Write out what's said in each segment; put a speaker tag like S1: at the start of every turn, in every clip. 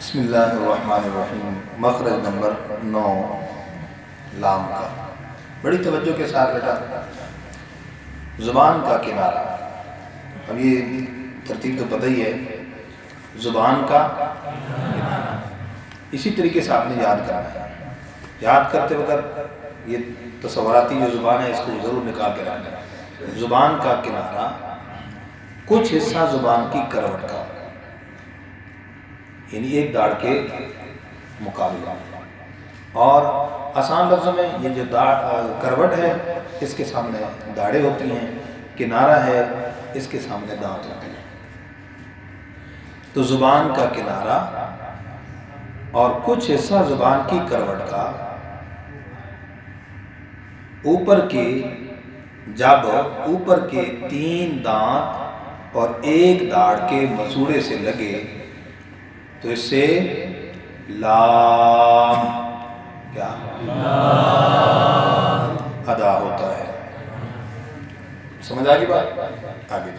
S1: بسم اللہ الرحمن الرحیم۔ مخرج نمبر 9 لام کا، بڑی توجہ کے ساتھ بیٹا، زبان کا کنارہ۔ اب یہ ترتیب تو پتہ ہی ہے، زبان کا کنارہ اسی طریقے سے آپ نے یاد کرنا ہے۔ یاد کرتے وقت یہ تصوراتی جو زبان ہے اس کو ضرور نکال کے رکھنا ہے۔ زبان کا کنارہ کچھ حصہ زبان کی کروٹ کا، یعنی ایک داڑھ کے مقابلہ، اور آسان لفظوں میں یہ جو کروٹ ہے اس کے سامنے داڑھیں ہوتی ہیں، کنارہ ہے اس کے سامنے دانت ہوتے ہیں۔ تو زبان کا کنارہ اور کچھ حصہ زبان کی کروٹ کا اوپر کے، جب اوپر کے 3 دانت اور ایک داڑھ کے مسوڑے سے لگے تو اس سے لام کیا ادا ہوتا ہے۔ سمجھ آگی بات؟ آگے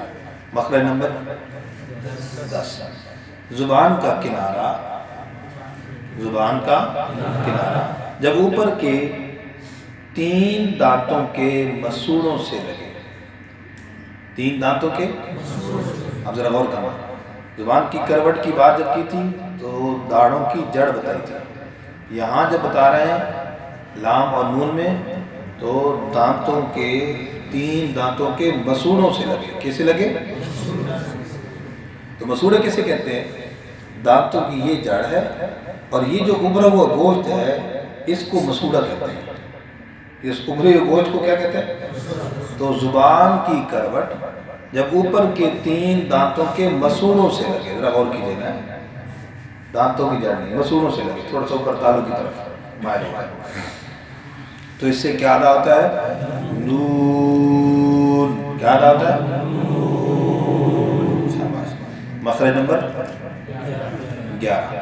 S1: مخرج نمبر 10، زبان کا کنارہ، زبان کا کنارہ جب اوپر کے 3 دانتوں کے مسوڑوں سے لگے، 3 دانتوں کے، اب ذرا غور کرنا، زبان کی کروٹ کی بات جب کی تھی تو داڑھوں کی جڑ بتائی تھی، یہاں جب بتا رہے ہیں لام اور نون میں تو دانتوں کے 3 دانتوں کے مسوڑوں سے لگے۔ کیسے لگے؟ تو مسوڑے کیسے کہتے ہیں؟ دانتوں کی یہ جڑ ہے اور یہ جو ابھرا ہوا گوشت ہے اس کو مسوڑا کہتے ہیں۔ اس ابھرے ہوئے گوشت کو کیا کہتے ہیں؟ تو زبان کی کروٹ جب اوپر کے 3 دانتوں کے مسوڑوں سے لگے، ذرا غور کیجیے نا، دانتوں کی جڑ نہیں، مسوڑوں سے لگے، تھوڑا سا اوپر تالو کی طرف مائل، تو اس سے کیا ادا ہوتا ہے؟ نون۔ کیا ادا ہوتا ہے؟ مخرج نمبر 11،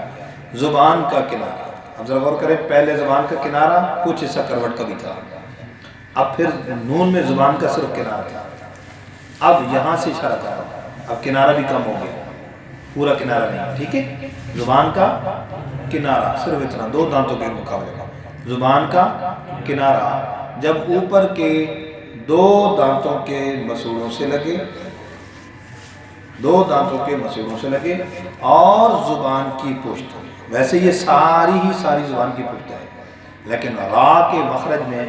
S1: زبان کا کنارہ۔ اب ذرا غور کریں، پہلے زبان کا کنارہ کچھ حصہ کروٹ کا بھی تھا، اب پھر نون میں زبان کا صرف کنارہ تھا، اب یہاں سے اشارہ کر رہا ہوں، اب کنارہ بھی کم ہو گیا، پورا کنارہ نہیں، ٹھیک ہے؟ زبان کا کنارہ صرف اتنا، 2 دانتوں کے مقابلے میں زبان کا کنارہ جب اوپر کے 2 دانتوں کے مسوڑوں سے لگے، 2 دانتوں کے مسوڑوں سے لگے اور زبان کی پشت، ویسے یہ ساری زبان کی پشت ہے، لیکن را کے مخرج میں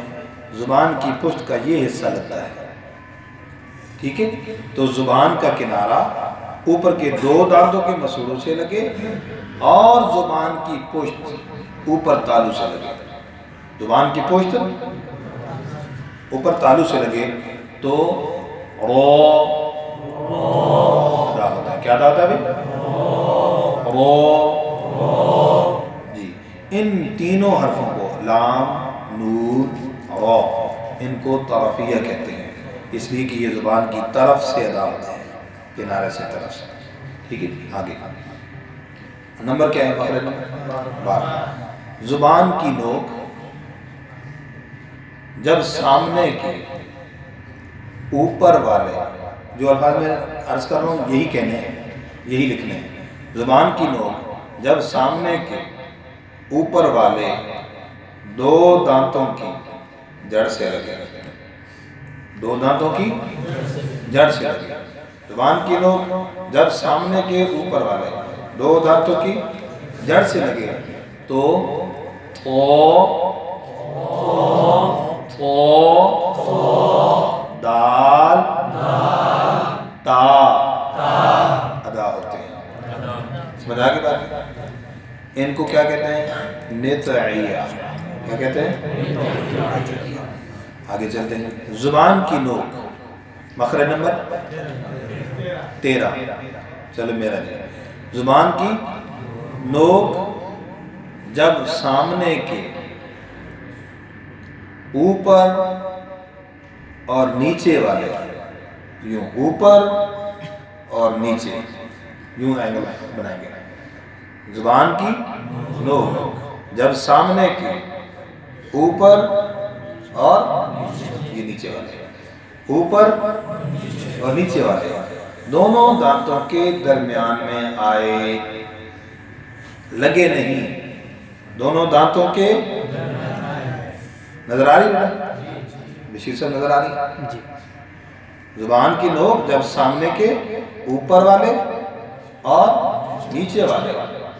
S1: زبان کی پشت کا یہ حصہ لگتا ہے، ٹھیک ہے؟ تو زبان کا کنارہ اوپر کے 2 دانتوں کے مسوڑوں سے لگے اور زبان کی پشت اوپر تالو سے لگے، زبان کی پشت اوپر تالو سے لگے تو رو ادا ہوتا ہے۔ کیا ادا ہوتا ہے بھائی؟ رو۔ جی، ان تینوں حرفوں کو، لام، نون، رو، ان کو طرفیہ کہتے ہیں، اس لیے کہ یہ زبان کی طرف سے ادا ہوتے ہیں، کنارے سے، طرف سے، ٹھیک ہے؟ آگے نمبر کیا ہے؟ 12، زبان کی نوک جب سامنے کے اوپر والے، جو الفاظ میں عرض کر رہا ہوں یہی کہنے ہیں، یہی لکھنے ہیں، زبان کی نوک جب سامنے کے اوپر والے 2 دانتوں کی جڑ سے لگے، 2 دانتوں کی جڑ سے لگے، زبان کی نوک جب سامنے کے اوپر والے 2 دانتوں کی جڑ سے لگے تو دال، تا ادا ہوتے ہیں۔ سمجھ آگے بات؟ ان کو کیا کہتے ہیں؟ نطعیہ۔ کیا کہتے ہیں؟ آگے چلتے ہیں، زبان کی نوک، مخرج نمبر 13، چلو میرا جی، زبان کی نوک جب سامنے کے اوپر اور نیچے والے، یوں اوپر اور نیچے، یوں اینگل بنائیں گے، زبان کی نوک جب سامنے کے اوپر اور یہ نیچے والے، اوپر اور نیچے والے دونوں دانتوں کے درمیان میں آئے لگے نہیں، دونوں دانتوں کے نظر آ رہی بیٹا؟ بشیر صاحب نظر آ رہی؟ زبان کی نوک جب سامنے کے اوپر والے اور نیچے والے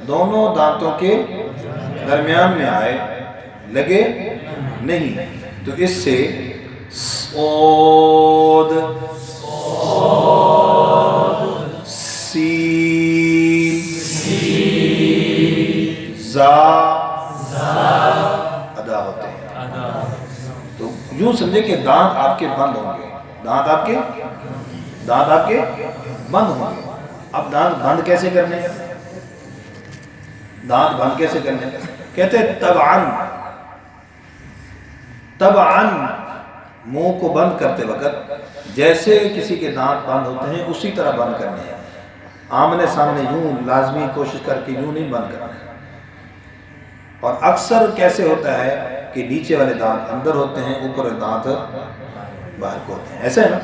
S1: دونوں دانتوں کے درمیان میں آئے، لگے نہیں، تو اس سے صاد سین زا ادا ہوتے ہیں۔ تو یوں سمجھے کہ دانت آپ کے بند ہوں گے، دانت آپ کے بند ہوں گے۔ اب دانت بند کیسے کرنے؟ دانت بند کیسے کرنے؟ کہتے ہیں طبعاً منہ کو بند کرتے وقت جیسے کسی کے دانت بند ہوتے ہیں اسی طرح بند کرنے ہیں، آمنے سامنے یوں لازمی کوشش کر کے یوں نہیں بند کرنا ہے۔ اور اکثر کیسے ہوتا ہے کہ نیچے والے دانت اندر ہوتے ہیں، اوپر والے دانت باہر کو ہوتے ہیں، ایسا ہے نا؟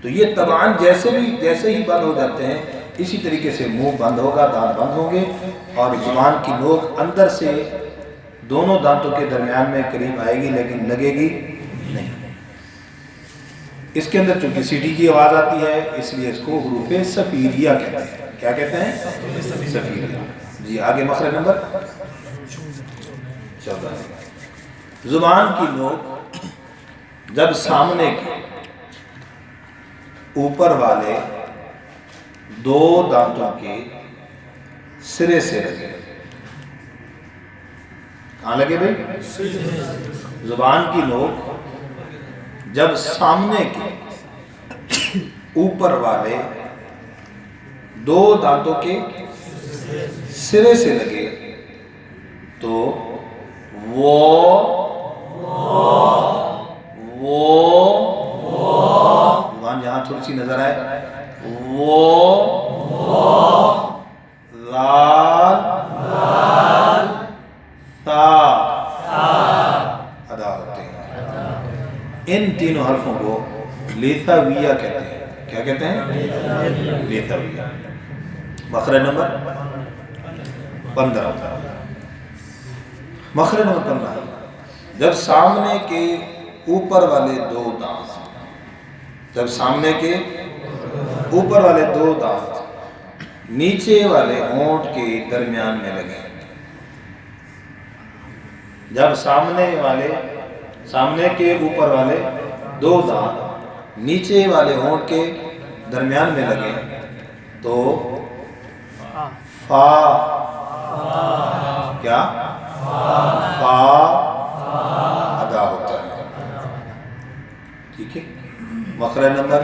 S1: تو یہ طبعاً جیسے ہی بند ہو جاتے ہیں اسی طریقے سے منہ بند ہوگا، دانت بند ہوں گے، اور زبان کی نوک اندر سے دونوں دانتوں کے درمیان میں قریب آئے گی لیکن لگے گی نہیں۔ اس کے اندر چونکہ سیٹی کی آواز آتی ہے اس لیے اس کو حروف صفیریہ کہتے ہیں۔ کیا کہتے ہیں؟ صفیریہ۔ جی آگے مخرج نمبر 14۔ زبان کی نوک جب سامنے کے اوپر والے دو دانتوں کے سرے سے لگے، کہاں لگے بھائی؟ زبان کی نوک جب سامنے کے اوپر والے دو دانتوں کے سرے سے لگے تو زبان یہاں تھوڑی سی نظر آئے، لال تا ادا ہوتے ہیں۔ ان تینوں حرفوں کو لیثاویہ کہتے ہیں۔ کیا کہتے ہیں؟ لیثاویہ۔ مخرج نمبر 15۔ مخرج نمبر 15، جب سامنے کے اوپر والے دو دانت، جب سامنے کے اوپر والے دو دانت نیچے والے ہونٹ کے درمیان میں لگے، جب سامنے کے اوپر والے دو دانت نیچے والے ہونٹ کے درمیان میں لگے تو فا کیا؟ فا ادا ہوتا ہے۔ ٹھیک ہے؟ مخرج نمبر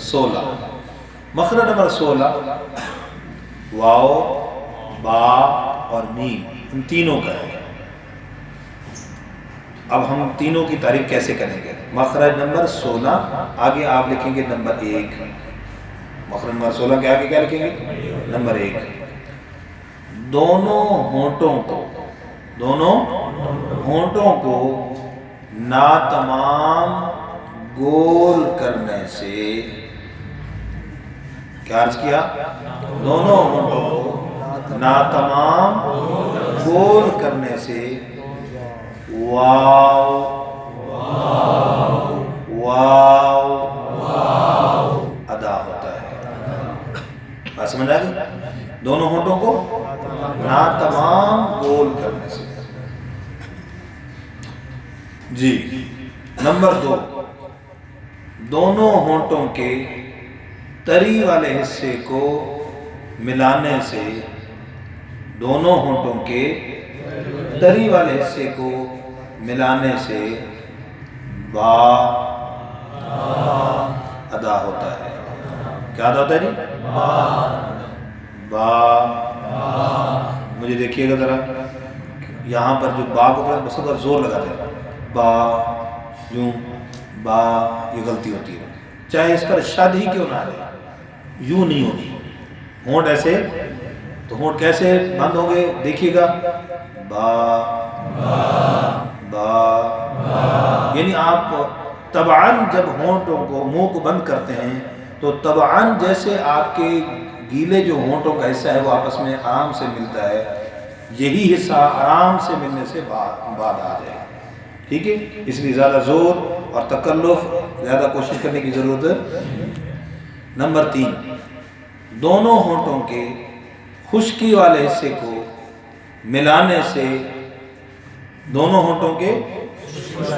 S1: 16۔ مخرج نمبر 16 واو، با اور میم، ان تینوں کا ہے۔ اب ہم تینوں کی تعریف کیسے کریں گے؟ مخرج نمبر 16 آگے آپ لکھیں گے نمبر 1۔ مخرج نمبر 16 کے آگے کیا لکھیں گے؟ نمبر 1۔ دونوں ہونٹوں کو ناتمام گول کرنے سے، کیا عرض کیا؟ دونوں ہونٹوں کو ناتمام گول کرنے سے واو ادا ہوتا ہے۔ بات سمجھ آ گئی؟ دونوں ہونٹوں کو ناتمام گول کرنے سے۔ جی نمبر 2، دونوں ہونٹوں کے تری والے حصے کو ملانے سے، دونوں ہونٹوں کے تری والے حصے کو ملانے سے با ادا ہوتا ہے۔ کیا ادا ہوتا ہے جی؟ با۔ مجھے دیکھیے گا ذرا، یہاں پر جو با کو بس زور لگا دیں، با یوں، با، یہ غلطی ہوتی ہے، چاہے اس پر شد ہی کیوں نہ آ جائے، یوں نہیں ہوگی۔ ہونٹ ایسے، تو ہونٹ کیسے بند ہوں گے؟ دیکھیے گا، با با، یعنی آپ طبعاً جب ہونٹوں کو، منہ کو بند کرتے ہیں تو طبعاً جیسے آپ کے گیلے جو ہونٹوں کا حصہ ہے وہ آپس میں آرام سے ملتا ہے، یہی حصہ آرام سے ملنے سے بعد آ جائے، ٹھیک ہے؟ اس لیے زیادہ زور اور تکلف، زیادہ کوشش کرنے کی ضرورت۔ نمبر 3، دونوں ہونٹوں کے خشکی والے حصے کو ملانے سے، دونوں ہونٹوں کے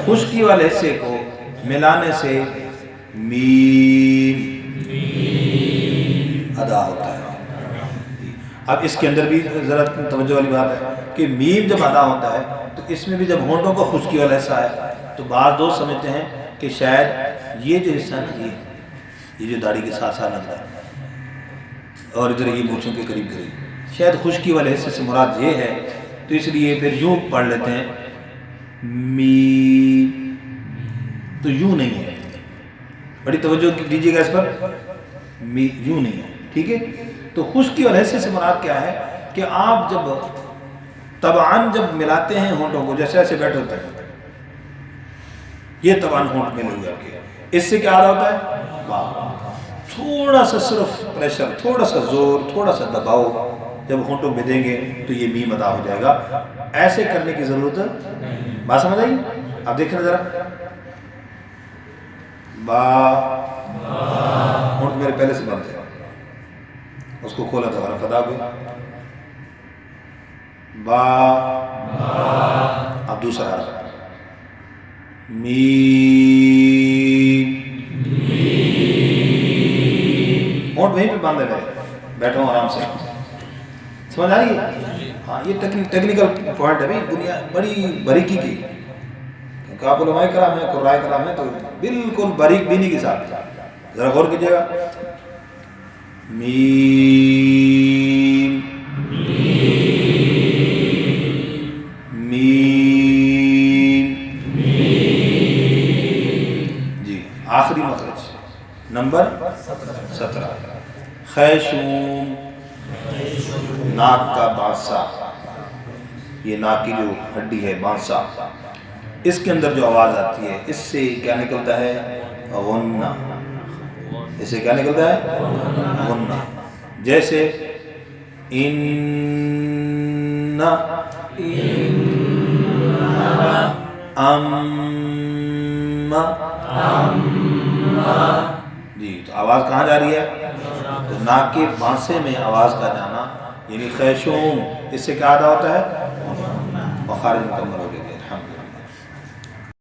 S1: خشکی والے حصے کو ملانے سے میم ادا ہوتا ہے۔ اب اس کے اندر بھی ذرا توجہ والی بات ہے کہ میم جب ادا ہوتا ہے تو اس میں بھی جب ہونٹوں کا خشکی والا حصہ ہے تو بعض دوست سمجھتے ہیں کہ شاید یہ جو حصہ ہے یہ جو داڑھی کے ساتھ ساتھ لگ رہا ہے اور ادھر یہ مونچھوں کے قریب قریب، شاید خشکی والے حصے سے مراد یہ ہے، تو اس لیے پھر یوں پڑھ لیتے ہیں میم، تو یوں نہیں ہے، بڑی توجہ دیجیے گا اس پر، یوں نہیں ہے، ٹھیک ہے؟ تو خشکی والے حصے سے مراد کیا ہے کہ آپ جب طبعاً جب ملاتے ہیں ہونٹوں کو، جیسے ایسے بیٹھے ہوتے ہیں، یہ طبعاً ہونٹ ملے ہوئے آپ کے، اس سے کیا آ رہا ہوتا ہے؟ تھوڑا سا صرف پریشر، تھوڑا سا زور، تھوڑا سا دباؤ جب ہونٹوں میں دیں گے تو یہ میم ادا ہو جائے گا۔ ایسے کرنے کی ضرورت ہے، بات سمجھ آئی؟ اب دیکھیں ذرا، با، ہونٹ میرے پہلے سے بند ہے، اس کو کھولا تھا حرف ادا ہوئی، با، اب دوسرا حرف میم، ہونٹ وہیں پہ بند ہے میرے، بیٹھا ہوں آرام سے، سمجھ آ رہی ہے؟ ہاں یہ ٹیکنیکل پوائنٹ ہے بھائی، دنیا بڑی باریکی کی، کیونکہ آپ علماء کرام ہیں، قرائے کرام ہیں، تو بالکل باریک بینی کے ساتھ ذرا غور کیجیے گا۔ میم، میم، جی آخری مخرج نمبر 17، خیشوم، ناک کا بانسا، یہ ناک کی جو ہڈی ہے بانسا، اس کے اندر جو آواز آتی ہے اس سے کیا نکلتا ہے؟ غنہ، اس سے کیا نکلتا ہے؟ غنہ، جیسے ان، جی، تو آواز کہاں جا رہی ہے؟ تو ناک کے بانسے میں آواز کا جانا، یعنی خیشوم، اس سے کیا ادا ہوتا ہے؟ مخارج مکمل ہوتا ہے۔